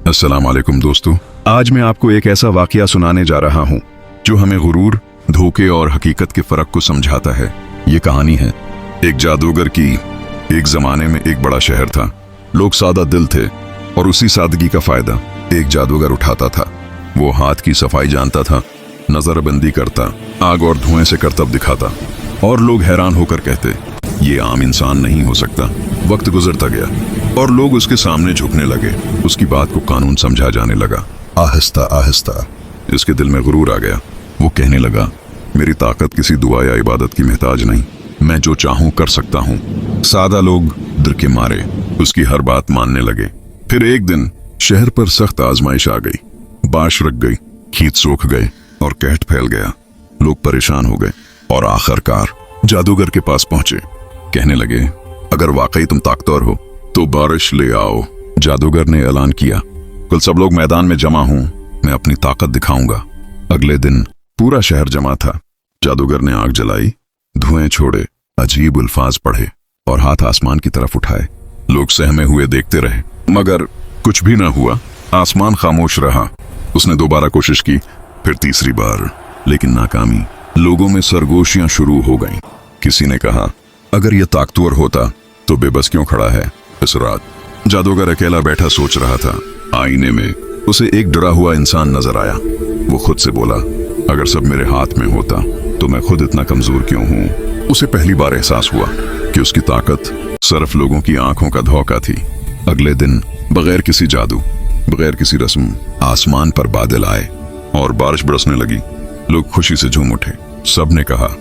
अस्सलाम वालेकुम दोस्तों, आज मैं आपको एक ऐसा वाकया सुनाने जा रहा हूँ जो हमें गुरूर, धोखे और हकीकत के फर्क को समझाता है। ये कहानी है एक जादूगर की। एक जमाने में एक बड़ा शहर था। लोग सादा दिल थे और उसी सादगी का फायदा एक जादूगर उठाता था। वो हाथ की सफाई जानता था, नजरबंदी करता, आग और धुएं से करतब दिखाता, और लोग हैरान होकर कहते ये आम इंसान नहीं हो सकता। वक्त गुजरता गया और लोग उसके सामने झुकने लगे। उसकी बात को कानून समझा जाने लगा। आहिस्ता आहिस्ता इसके दिल में गुरूर आ गया। वो कहने लगा, मेरी ताकत किसी दुआ या इबादत की मोहताज नहीं, मैं जो चाहूं कर सकता हूं। सादा लोग डर के मारे उसकी हर बात मानने लगे। फिर एक दिन शहर पर सख्त आजमाइश आ गई। बारिश रुक गई, खेत सूख गए और कहत फैल गया। लोग परेशान हो गए और आखिरकार जादूगर के पास पहुंचे। कहने लगे, अगर वाकई तुम ताकतवर हो तो बारिश ले आओ। जादूगर ने ऐलान किया, कल सब लोग मैदान में जमा हूं, मैं अपनी ताकत दिखाऊंगा। अगले दिन पूरा शहर जमा था। जादूगर ने आग जलाई, धुएं छोड़े, अजीब अल्फाज पढ़े और हाथ आसमान की तरफ उठाए। लोग सहमे हुए देखते रहे, मगर कुछ भी न हुआ। आसमान खामोश रहा। उसने दोबारा कोशिश की, फिर तीसरी बार, लेकिन नाकामी। लोगों में सरगोशियां शुरू हो गईं। किसी ने कहा, अगर यह ताकतवर होता तो बेबस क्यों खड़ा है। इस रात जादूगर अकेला बैठा सोच रहा था। आईने में उसे एक डरा हुआ इंसान नजर आया। वो खुद से बोला, अगर सब मेरे हाथ में होता तो मैं खुद इतना कमजोर क्यों हूँ। उसे पहली बार एहसास हुआ कि उसकी ताकत सिर्फ लोगों की आंखों का धोखा थी। अगले दिन बगैर किसी जादू, बगैर किसी रस्म, आसमान पर बादल आए और बारिश बरसने लगी। लोग खुशी से झूम उठे। सब ने कहा,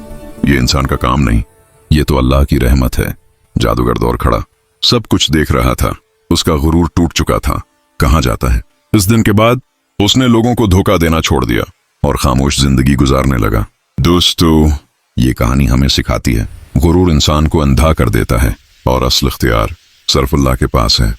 यह इंसान का काम नहीं, ये तो अल्लाह की रहमत है। जादूगर दौड़ खड़ा, सब कुछ देख रहा था। उसका गुरूर टूट चुका था। कहाँ जाता है। इस दिन के बाद उसने लोगों को धोखा देना छोड़ दिया और खामोश जिंदगी गुजारने लगा। दोस्तों, ये कहानी हमें सिखाती है, गुरूर इंसान को अंधा कर देता है और असल इख्तियार सिर्फ अल्लाह के पास है।